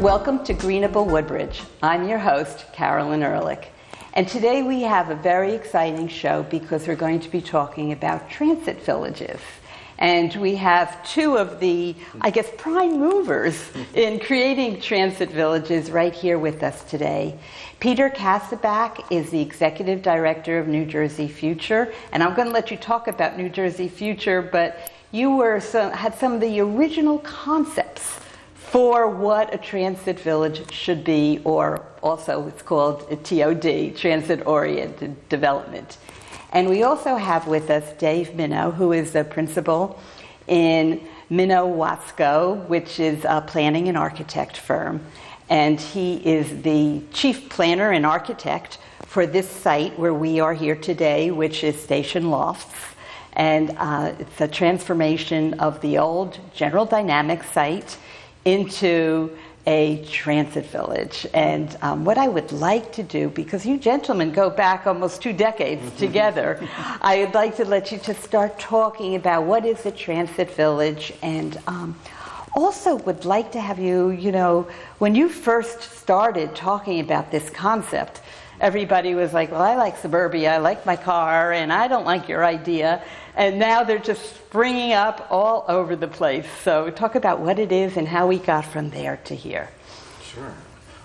Welcome to Greenable Woodbridge. I'm your host, Carolyn Ehrlich. And today we have a very exciting show because we're going to be talking about transit villages. And we have two of the, prime movers in creating transit villages right here with us today. Peter Kasabak is the Executive Director of New Jersey Future. And I'm going to let you talk about New Jersey Future, but you had some of the original concepts for what a transit village should be, or also it's called a TOD, Transit-Oriented Development. And we also have with us Dave Minnow, who is the principal in Minnow Wasco, which is a planning and architect firm. And he is the chief planner and architect for this site where we are here today, which is Station Lofts. And it's a transformation of the old General Dynamics site into a transit village. And what I would like to do, because you gentlemen go back almost 2 decades together, I would like to let you just start talking about what is a transit village, and also would like to have you, when you first started talking about this concept, everybody was like, well, I like suburbia, I like my car, and I don't like your idea. And now they're just springing up all over the place. So talk about what it is and how we got from there to here. Sure.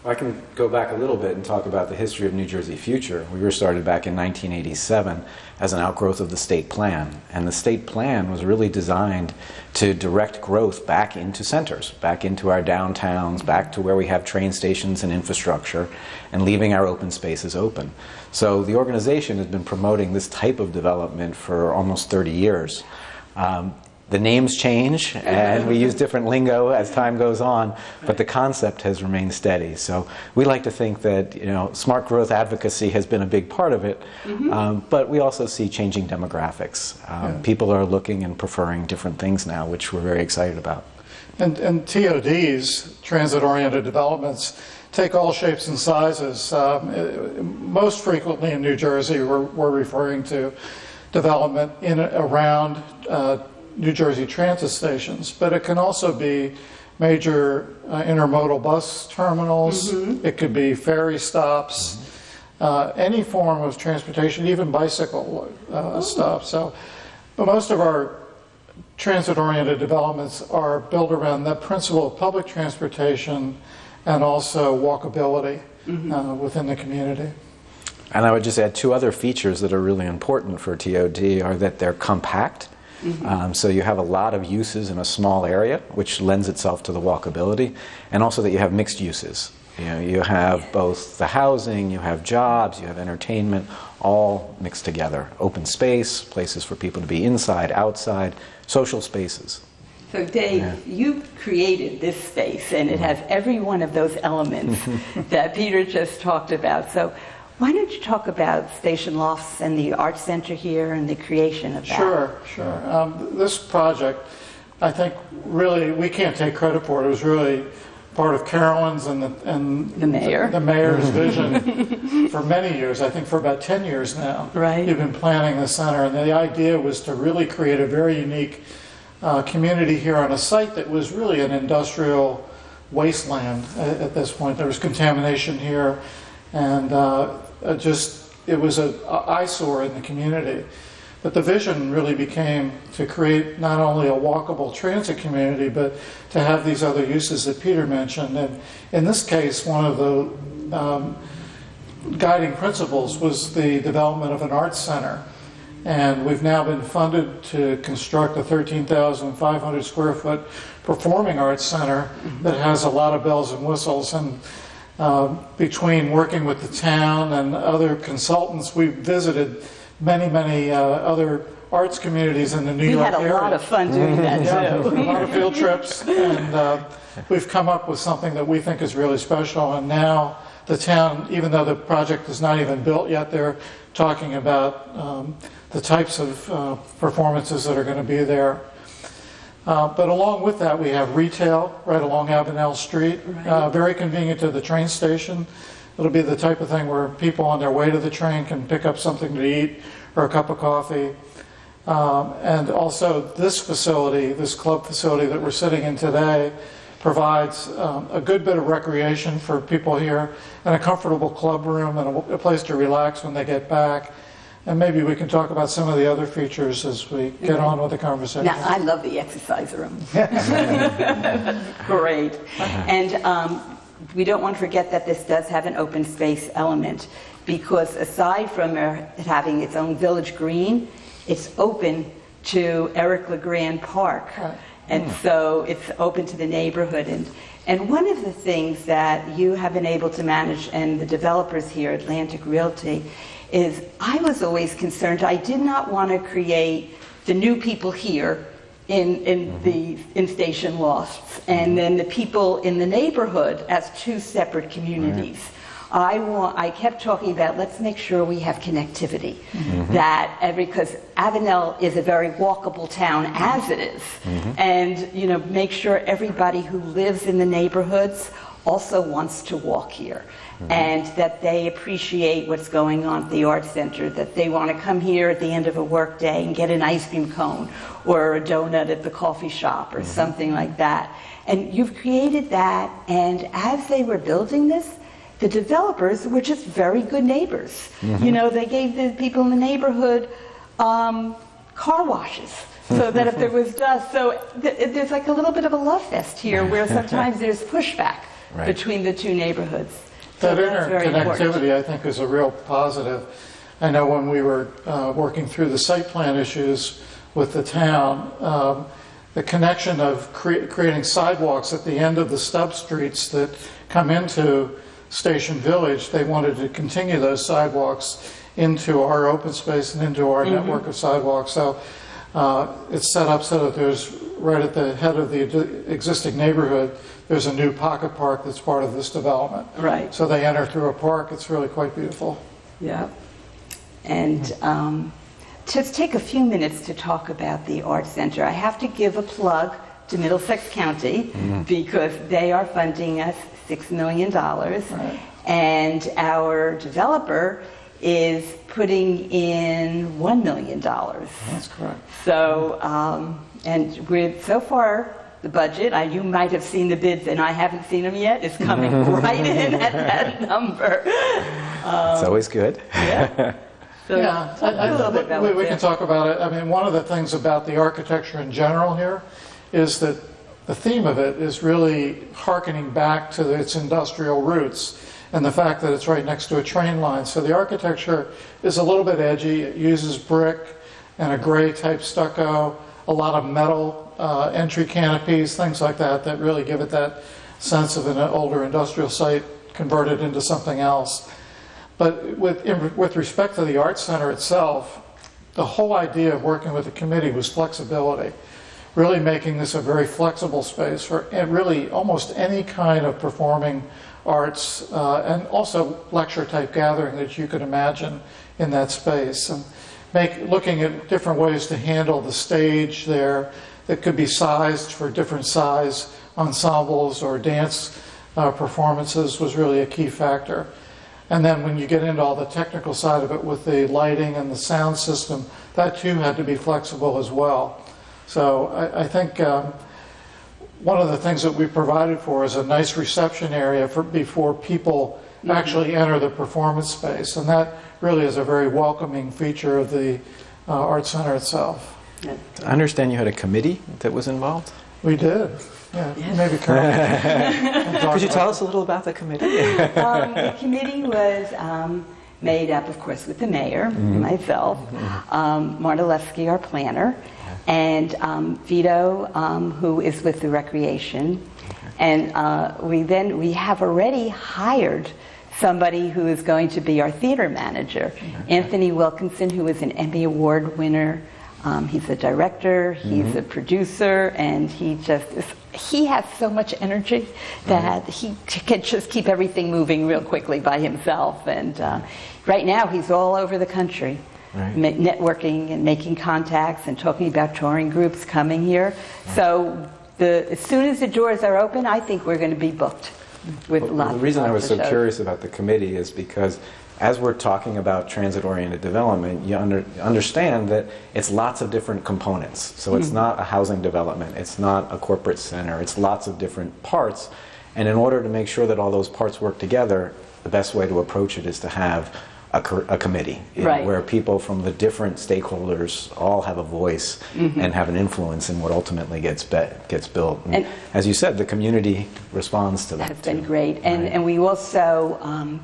Well, I can go back a little bit and talk about the history of New Jersey Future. We were started back in 1987 as an outgrowth of the state plan. And the state plan was really designed to direct growth back into centers, back into our downtowns, back to where we have train stations and infrastructure, and leaving our open spaces open. So the organization has been promoting this type of development for almost 30 years. The names change, and we use different lingo as time goes on, but the concept has remained steady. So we like to think that smart growth advocacy has been a big part of it, but we also see changing demographics. People are looking and preferring different things now, which we're very excited about. And TODs, transit-oriented developments, take all shapes and sizes. Most frequently in New Jersey, we're referring to development in around New Jersey transit stations, but it can also be major intermodal bus terminals. It could be ferry stops, any form of transportation, even bicycle stops. So, but most of our transit-oriented developments are built around the principle of public transportation and also walkability within the community. And I would just add 2 other features that are really important for TOD are that they're compact. So you have a lot of uses in a small area, which lends itself to the walkability, and also that you have mixed uses. You have both the housing, you have jobs, you have entertainment, all mixed together. Open space, places for people to be inside, outside, social spaces. So Dave, you created this space, and it has every one of those elements that Peter just talked about. So why don't you talk about Station Lofts and the Art Center here and the creation of that? Sure. This project, I think, really, we can't take credit for it. It was really part of Carolyn's and the mayor's vision for many years. I think for about 10 years now. Right. You've been planning the center, and the idea was to really create a very unique community here on a site that was really an industrial wasteland at this point. There was contamination here, and it was an eyesore in the community. But the vision really became to create not only a walkable transit community, but to have these other uses that Peter mentioned. And in this case, one of the guiding principles was the development of an arts center. And we've now been funded to construct a 13,500 square foot performing arts center that has a lot of bells and whistles. And between working with the town and other consultants, we've visited many other arts communities in the New York area. We had a lot of fun doing that too. A lot of field trips, and we've come up with something that we think is really special. And now the town, even though the project is not even built yet, they're talking about the types of performances that are going to be there. But along with that, we have retail right along Avenel Street, very convenient to the train station. It'll be the type of thing where people on their way to the train can pick up something to eat or a cup of coffee. And also this facility, this club facility that we're sitting in today, provides a good bit of recreation for people here, and a comfortable club room, and a place to relax when they get back. And maybe we can talk about some of the other features as we get on with the conversation. Now, I love the exercise room. Great. And we don't want to forget that this does have an open space element, because aside from it having its own village green, it's open to Eric LeGrand Park. Right. And so it's open to the neighborhood. And one of the things that you have been able to manage, and the developers here, Atlantic Realty, is I was always concerned. I did not want to create the new people here in Station Lofts, and then the people in the neighborhood as two separate communities. Right. I kept talking about, let's make sure we have connectivity, because Avenel is a very walkable town as it is, and make sure everybody who lives in the neighborhoods also wants to walk here, and that they appreciate what's going on at the Art Center, that they want to come here at the end of a work day and get an ice cream cone or a donut at the coffee shop or something like that. And you've created that, and as they were building this, the developers were just very good neighbors. They gave the people in the neighborhood car washes, so that if there was dust, so there's like a little bit of a love fest here, where sometimes there's pushback between the two neighborhoods. That interconnectivity, I think, is a real positive. I know when we were working through the site plan issues with the town, the connection of creating sidewalks at the end of the stub streets that come into Station Village, they wanted to continue those sidewalks into our open space and into our network of sidewalks. So it's set up so that there's, right at the head of the existing neighborhood, there's a new pocket park that's part of this development. Right. So they enter through a park. It's really quite beautiful. Yeah. And to take a few minutes to talk about the Art Center, I have to give a plug to Middlesex County, because they are funding us $6 million. Right. And our developer is putting in $1 million. That's correct. So, and so far, the budget, you might have seen the bids, and I haven't seen them yet, is coming right in at that number. It's always good. Yeah. So we can talk about it. I mean, one of the things about the architecture in general here is that the theme of it is really hearkening back to its industrial roots, and the fact that it's right next to a train line. So the architecture is a little bit edgy. It uses brick and a gray type stucco, a lot of metal entry canopies, things like that, that really give it that sense of an older industrial site converted into something else. But with respect to the Art Center itself, the whole idea of working with the committee was flexibility, really making this a very flexible space for really almost any kind of performing arts and also lecture type gathering that you could imagine in that space, and looking at different ways to handle the stage there that could be sized for different size ensembles or dance performances was really a key factor. And then when you get into all the technical side of it with the lighting and the sound system, that too had to be flexible as well. So I think one of the things that we provided for is a nice reception area before people actually enter the performance space. And that really is a very welcoming feature of the Art Center itself. I understand you had a committee that was involved? We did. Yeah, maybe Carol. Could you tell us a little about the committee? The committee was made up, of course, with the mayor, myself, Marta Lefsky, our planner, and Vito, who is with the recreation. And we have already hired somebody who is going to be our theater manager, Anthony Wilkinson, who is an Emmy Award winner. He's a director, he's a producer, and he has so much energy that he can just keep everything moving real quickly by himself. And right now he's all over the country, networking and making contacts and talking about touring groups coming here. So as soon as the doors are open, I think we're going to be booked. with Well, lots. the reason I was so shows. curious about the committee is because as we're talking about transit-oriented development, you understand that it's lots of different components. So it's not a housing development, it's not a corporate center, it's lots of different parts. And in order to make sure that all those parts work together, the best way to approach it is to have a committee, Right. where people from the different stakeholders all have a voice and have an influence in what ultimately gets built. And as you said, the community responds to that. Has been too. great. And we also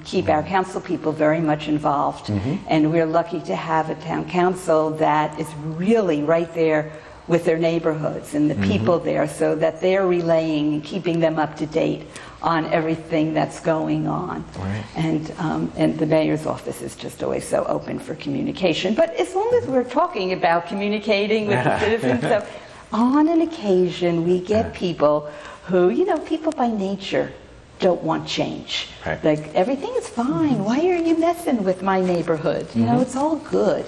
keep our council people very much involved. And we're lucky to have a town council that is really right there with their neighborhoods and the people there, so that they're relaying and keeping them up to date on everything that's going on. Right. And the mayor's office is just always so open for communication. But as long as we're talking about communicating with the citizens, so on an occasion we get people who, people by nature don't want change. Right. Like, everything is fine. Why are you messing with my neighborhood? It's all good.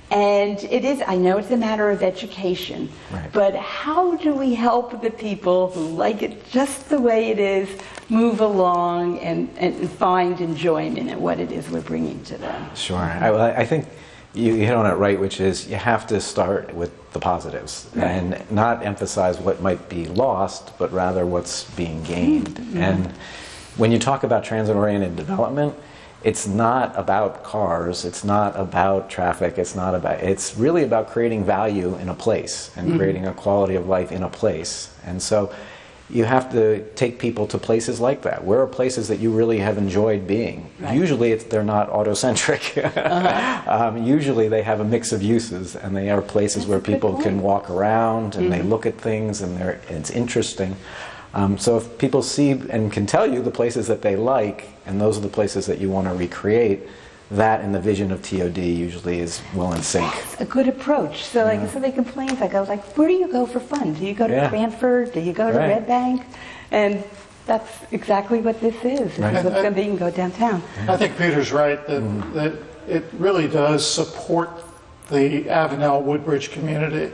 And I know it's a matter of education, Right. but how do we help the people who like it just the way it is move along and find enjoyment in what it is we're bringing to them? Sure. I think you hit on it right, which is you have to start with the positives and not emphasize what might be lost, but rather what's being gained. And when you talk about transit-oriented development, it's not about cars, it's not about traffic, it's really about creating value in a place and creating a quality of life in a place. And so you have to take people to places like that. Where are places that you really have enjoyed being? Right. Usually they're not autocentric. Usually they have a mix of uses, and they are places That's where a good people can point. walk around and they look at things and it's interesting. So if people see and can tell you the places that they like, and those are the places that you want to recreate, that and the vision of TOD usually is well in sync. It's a good approach. So like, if somebody complains, I go like, where do you go for fun? Do you go to Cranford? Do you go to Right. Red Bank? And that's exactly what this is. This Right. is what's going to be. You can go downtown. I think Peter's right that it really does support the Avenel Woodbridge community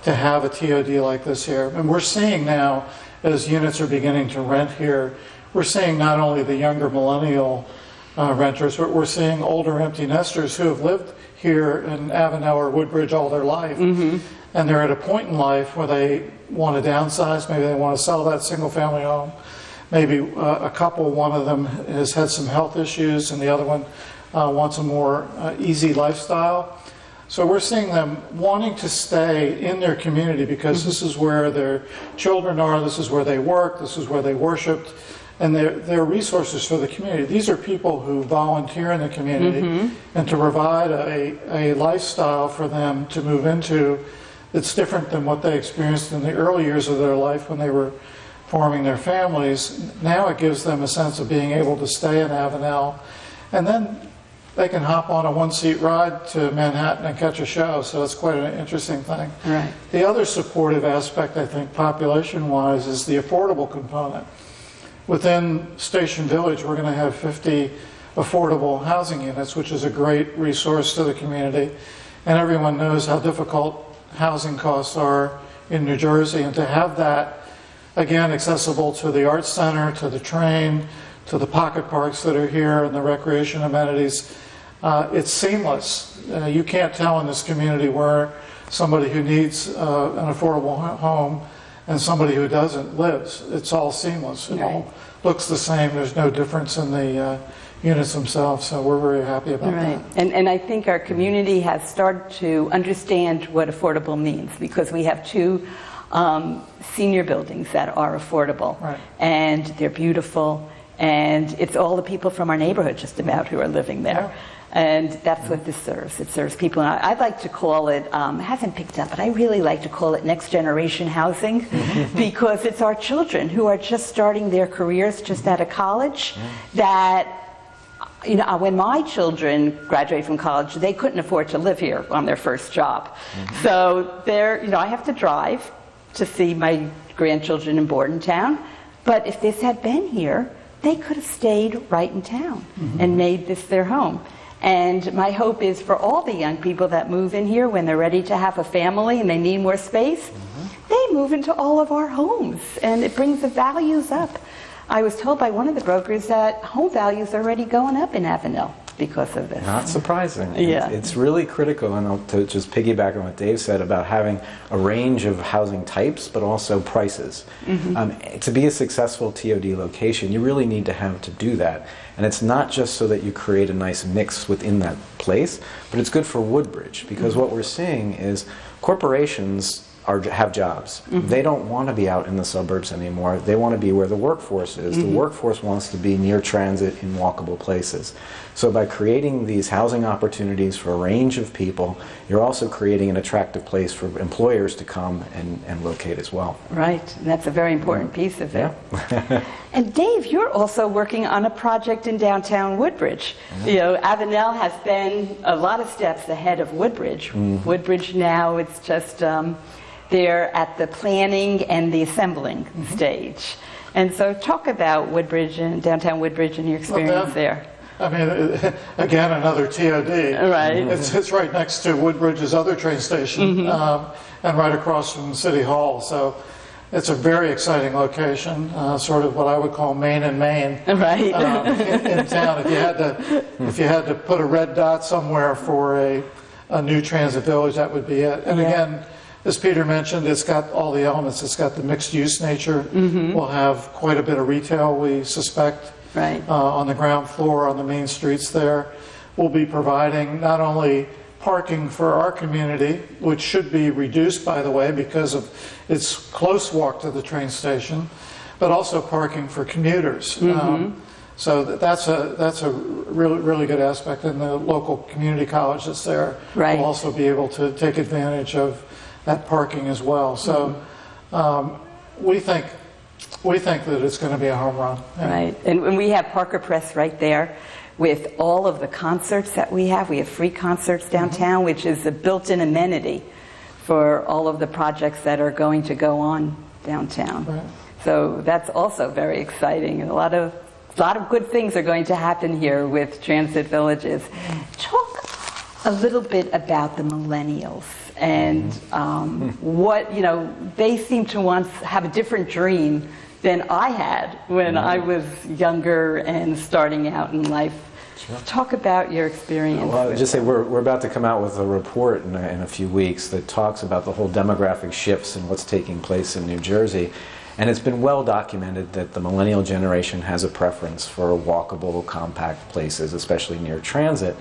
to have a TOD like this here. And we're seeing now, as units are beginning to rent here, we're seeing not only the younger millennial renters, but we're seeing older empty nesters who have lived here in Avenel or Woodbridge all their life. And they're at a point in life where they want to downsize, maybe they want to sell that single family home. Maybe a couple, one of them has had some health issues and the other one wants a more easy lifestyle. So we're seeing them wanting to stay in their community because this is where their children are, this is where they work, this is where they worshiped, and they're resources for the community. These are people who volunteer in the community, and to provide a lifestyle for them to move into that's different than what they experienced in the early years of their life when they were forming their families. Now it gives them a sense of being able to stay in Avenel, and then they can hop on a one-seat ride to Manhattan and catch a show, so it's quite an interesting thing. Right. The other supportive aspect, I think, population-wise, is the affordable component. Within Station Village, we're going to have 50 affordable housing units, which is a great resource to the community. And everyone knows how difficult housing costs are in New Jersey, and to have that, again, accessible to the Arts Center, to the train, to the pocket parks that are here, and the recreation amenities, it's seamless. You can't tell in this community where somebody who needs an affordable home and somebody who doesn't lives. It's all seamless. It all looks the same. There's no difference in the units themselves, so we're very happy about that. And I think our community has started to understand what affordable means, because we have two senior buildings that are affordable. Right. And they're beautiful, and it's all the people from our neighborhood just about who are living there. Yeah. And that's what this serves. It serves people. And I'd like to call it, hasn't picked up, but I really like to call it next generation housing, because it's our children who are just starting their careers just out of college that, when my children graduated from college, they couldn't afford to live here on their first job. So I have to drive to see my grandchildren in Bordentown, but if this had been here, they could have stayed right in town and made this their home. And my hope is for all the young people that move in here when they're ready to have a family and they need more space, they move into all of our homes, and it brings the values up. I was told by one of the brokers that home values are already going up in Avenel because of this. Not surprising. Yeah. It's really critical, and to just piggyback on what Dave said about having a range of housing types, but also prices. To be a successful TOD location, you really need to do that. And it's not just so that you create a nice mix within that place, but it's good for Woodbridge, because what we're seeing is corporations have jobs. They don't want to be out in the suburbs anymore. They want to be where the workforce is. The workforce wants to be near transit in walkable places. So by creating these housing opportunities for a range of people, you're also creating an attractive place for employers to come and locate as well. Right, and that's a very important piece of it. Yeah. And Dave, you're also working on a project in downtown Woodbridge. You know, Avenel has been a lot of steps ahead of Woodbridge. Woodbridge now, it's just they're at the planning and the assembling stage. And so talk about Woodbridge and downtown Woodbridge and your experience there. I mean, again, another TOD. Right. It's right next to Woodbridge's other train station and right across from City Hall. So it's a very exciting location, sort of what I would call Main and Main Right. in town. If you had to put a red dot somewhere for a new transit village, that would be it. And again, as Peter mentioned, it's got all the elements. It's got the mixed-use nature. We'll have quite a bit of retail, we suspect, on the ground floor, on the main streets there. We'll be providing not only parking for our community, which should be reduced, by the way, because of its close walk to the train station, but also parking for commuters. So that's a really good aspect. And the local community college that's there will also be able to take advantage of that parking as well. So we think that it's going to be a home run. Right, and we have Parker Press right there with all of the concerts that we have. We have free concerts downtown, which is a built-in amenity for all of the projects that are going to go on downtown. Right. So that's also very exciting, and a lot of good things are going to happen here with transit villages. Talk a little bit about the Millennials and what, you know, they seem to have a different dream than I had when I was younger and starting out in life. Talk about your experience. Well, just say we're about to come out with a report in a few weeks that talks about the whole demographic shifts and what's taking place in New Jersey. And it's been well documented that the millennial generation has a preference for walkable, compact places, especially near transit.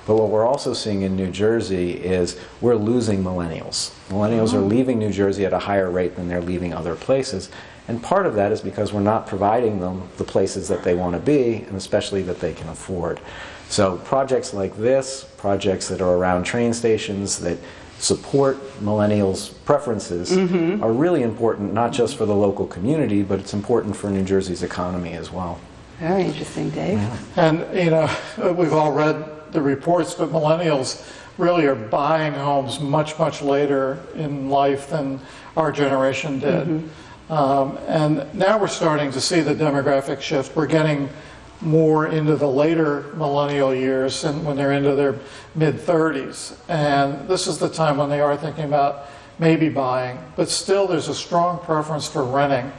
But what we're also seeing in New Jersey is we're losing millennials. Millennials are leaving New Jersey at a higher rate than they're leaving other places. And part of that is because we're not providing them the places that they want to be, and especially that they can afford. So projects like this, projects that are around train stations that support millennials' preferences are really important, not just for the local community, but it's important for New Jersey's economy as well. Very interesting, Dave. And, you know, we've all read the reports, but millennials really are buying homes much later in life than our generation did. And now we're starting to see the demographic shift. We're getting more into the later millennial years and when they're into their mid-30s. And this is the time when they are thinking about maybe buying. But still, there's a strong preference for renting.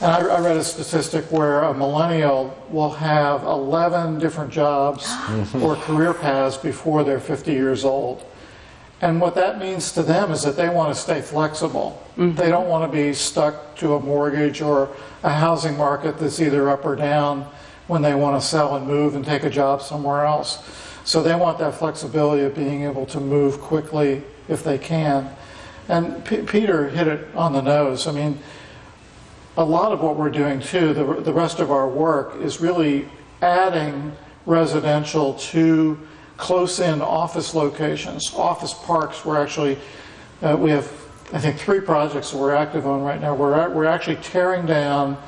And I read a statistic where a millennial will have 11 different jobs or career paths before they're 50 years old. And what that means to them is that they want to stay flexible. They don't want to be stuck to a mortgage or a housing market that's either up or down when they want to sell and move and take a job somewhere else. So they want that flexibility of being able to move quickly if they can. And Peter hit it on the nose. I mean, a lot of what we're doing too, the rest of our work, is really adding residential to close-in office locations, office parks. We're actually, we have, I think, 3 projects that we're active on right now. We're actually tearing down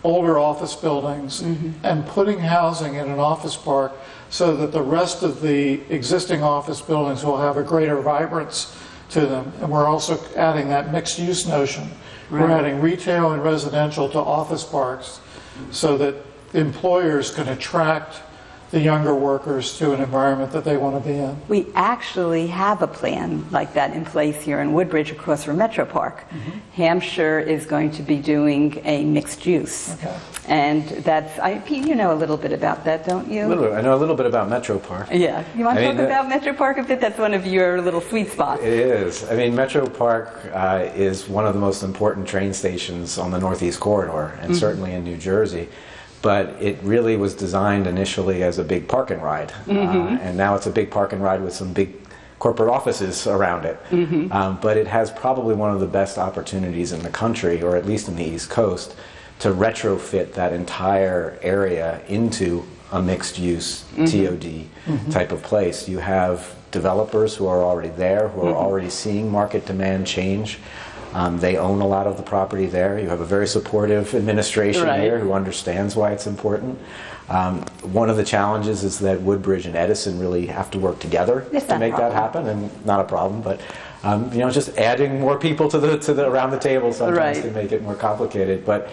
older office buildings and putting housing in an office park so that the rest of the existing office buildings will have a greater vibrance to them. And we're also adding that mixed-use notion. We're adding retail and residential to office parks so that employers can attract the younger workers to an environment that they want to be in. We actually have a plan like that in place here in Woodbridge across from Metro Park. Hampshire is going to be doing a mixed use. Okay. And that's, Pete, you know a little bit about that, don't you? A little bit. I know a little bit about Metro Park. Yeah. You want to talk about Metro Park a bit? That's one of your little sweet spots. It is. I mean, Metro Park is one of the most important train stations on the Northeast Corridor, and certainly in New Jersey. But it really was designed initially as a big park and ride, and now it's a big park and ride with some big corporate offices around it. But it has probably one of the best opportunities in the country, or at least in the East Coast, to retrofit that entire area into a mixed-use TOD type of place. You have developers who are already there, who are already seeing market demand change. They own a lot of the property there. You have a very supportive administration here who understands why it's important. One of the challenges is that Woodbridge and Edison really have to work together to make that happen, and not a problem, but you know, just adding more people to the around the table sometimes can make it more complicated. But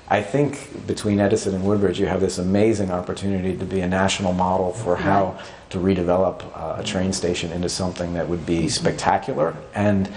I think between Edison and Woodbridge, you have this amazing opportunity to be a national model for how to redevelop a train station into something that would be spectacular. And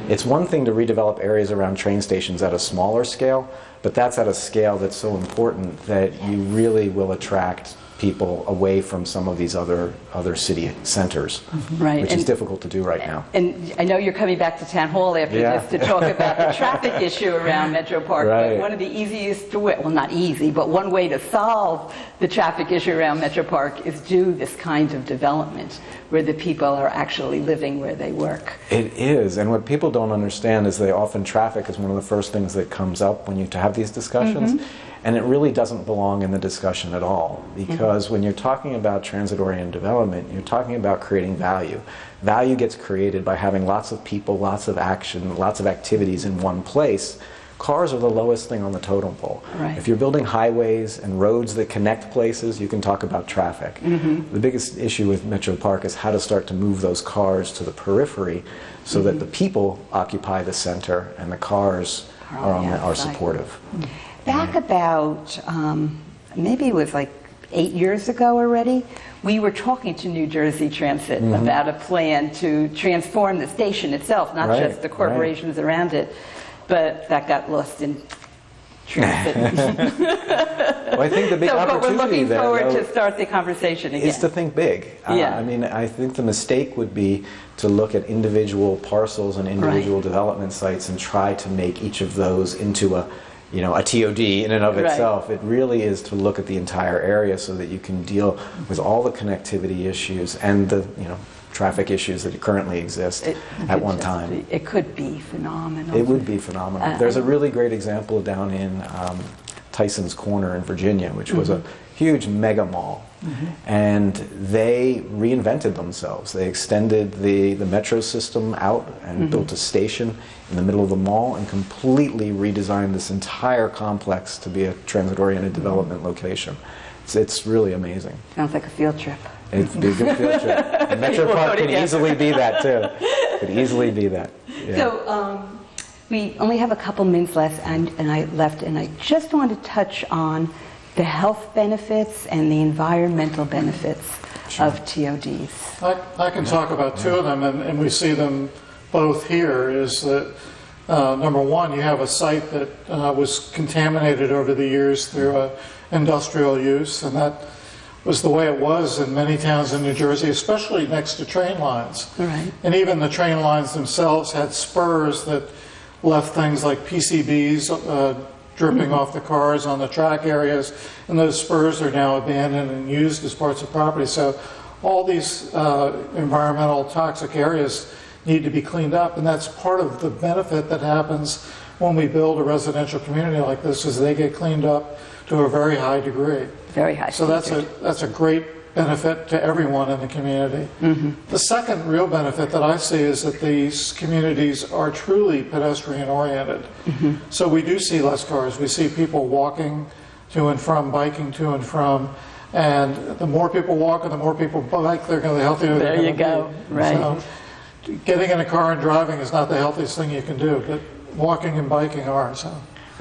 it's one thing to redevelop areas around train stations at a smaller scale, but that's at a scale that's so important that you really will attract people away from some of these other city centers, which is difficult to do right now. And I know you're coming back to Town Hall after this to talk about the traffic issue around Metro Park, but one of the easiest, well, not easy, but one way to solve the traffic issue around Metro Park is do this kind of development where the people are actually living where they work. It is, and what people don't understand is they often traffic is one of the first things that comes up when you have these discussions. And it really doesn't belong in the discussion at all, because when you're talking about transit-oriented development, you're talking about creating value. Value gets created by having lots of people, lots of action, lots of activities in one place. Cars are the lowest thing on the totem pole. If you're building highways and roads that connect places, you can talk about traffic. The biggest issue with Metro Park is how to start to move those cars to the periphery so that the people occupy the center and the cars are supportive. Back about, maybe it was like 8 years ago already, we were talking to New Jersey Transit about a plan to transform the station itself, not just the corporations around it, but that got lost in transit. Well, I think the big opportunity but we're looking there, forward to start the conversation again. is to think big. I mean, I think the mistake would be to look at individual parcels and individual development sites and try to make each of those into a TOD in and of itself. It really is to look at the entire area so that you can deal with all the connectivity issues and the traffic issues that currently exist at one time. It could be phenomenal. It would be phenomenal. There's a really great example down in Tyson's Corner in Virginia, which was a huge mega mall. And they reinvented themselves. They extended the metro system out and built a station in the middle of the mall and completely redesigned this entire complex to be a transit-oriented development location. It's really amazing. Sounds like a field trip. It'd be a good field trip. And Metro Park could easily be that, too. Could easily be that. Yeah. So we only have a couple minutes left, and I just want to touch on the health benefits and the environmental benefits of TODs. I can talk about two of them, and we see them both here, is that number one, you have a site that was contaminated over the years through industrial use, and that was the way it was in many towns in New Jersey, especially next to train lines. And even the train lines themselves had spurs that left things like PCBs dripping off the cars on the track areas, and those spurs are now abandoned and used as parts of property. So all these environmental toxic areas need to be cleaned up, and that's part of the benefit that happens when we build a residential community like this, is they get cleaned up to a very high degree. Very high. So that's a great benefit to everyone in the community. The second real benefit that I see is that these communities are truly pedestrian oriented. So we do see less cars. We see people walking to and from, biking to and from, and the more people walk and the more people bike, the healthier they're going to be. There you go. Right. So getting in a car and driving is not the healthiest thing you can do, but walking and biking are. So.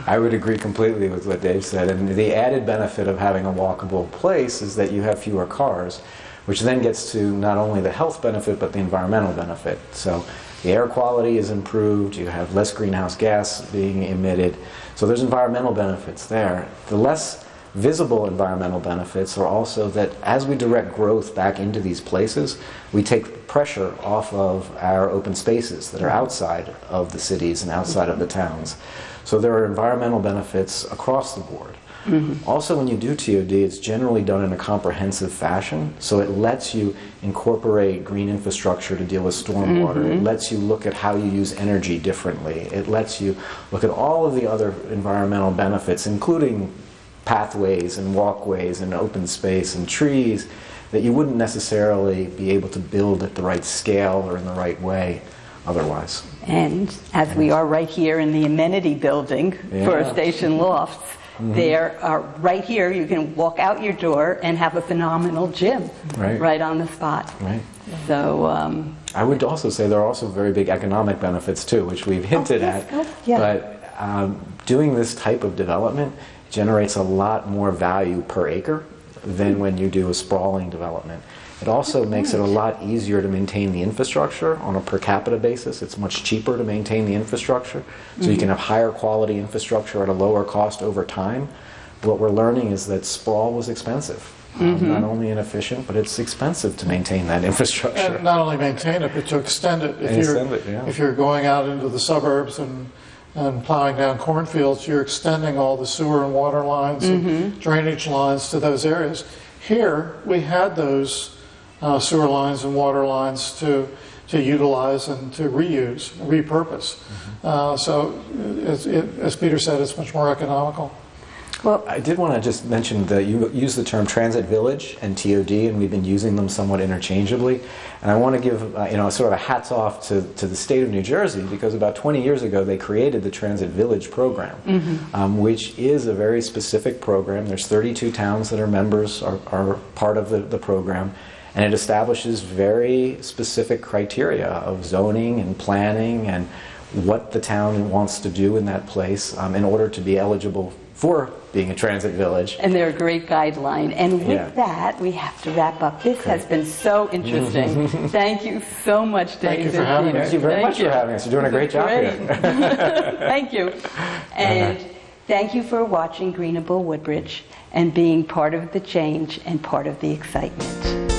I would agree completely with what Dave said. And the added benefit of having a walkable place is that you have fewer cars, which then gets to not only the health benefit, but the environmental benefit. So the air quality is improved, you have less greenhouse gas being emitted. So there's environmental benefits there. The less visible environmental benefits are also that as we direct growth back into these places, we take pressure off of our open spaces that are outside of the cities and outside of the towns. So there are environmental benefits across the board. Also, when you do TOD, it's generally done in a comprehensive fashion, so it lets you incorporate green infrastructure to deal with stormwater. It lets you look at how you use energy differently. It lets you look at all of the other environmental benefits, including pathways and walkways and open space and trees that you wouldn't necessarily be able to build at the right scale or in the right way otherwise. And as we are right here in the amenity building for Station Lofts, there are right here you can walk out your door and have a phenomenal gym right on the spot. Right. So I would also say there are also very big economic benefits too, which we've hinted at. But doing this type of development generates a lot more value per acre than when you do a sprawling development. It also makes it a lot easier to maintain the infrastructure on a per capita basis. It's much cheaper to maintain the infrastructure, so you can have higher quality infrastructure at a lower cost over time. What we're learning is that sprawl was expensive. Not only inefficient, but it's expensive to maintain that infrastructure. And not only maintain it, but to extend it. If you're going out into the suburbs and plowing down cornfields, you're extending all the sewer and water lines and drainage lines to those areas. Here, we had those sewer lines and water lines to utilize and to reuse, repurpose. So, as Peter said, it's much more economical. Well, I did want to just mention that you use the term transit village and TOD, and we've been using them somewhat interchangeably. And I want to give sort of a hats off to the state of New Jersey, because about 20 years ago they created the Transit Village program, which is a very specific program. There's 32 towns that are members, are part of the program, and it establishes very specific criteria of zoning and planning and what the town wants to do in that place in order to be eligible for being a transit village. And they're a great guideline. And with that, we have to wrap up. This has been so interesting. Thank you so much, Dave. Thank you for having us. Thank you very much for having us. You're doing a great job here. Thank you. And thank you for watching Greenable Woodbridge and being part of the change and part of the excitement.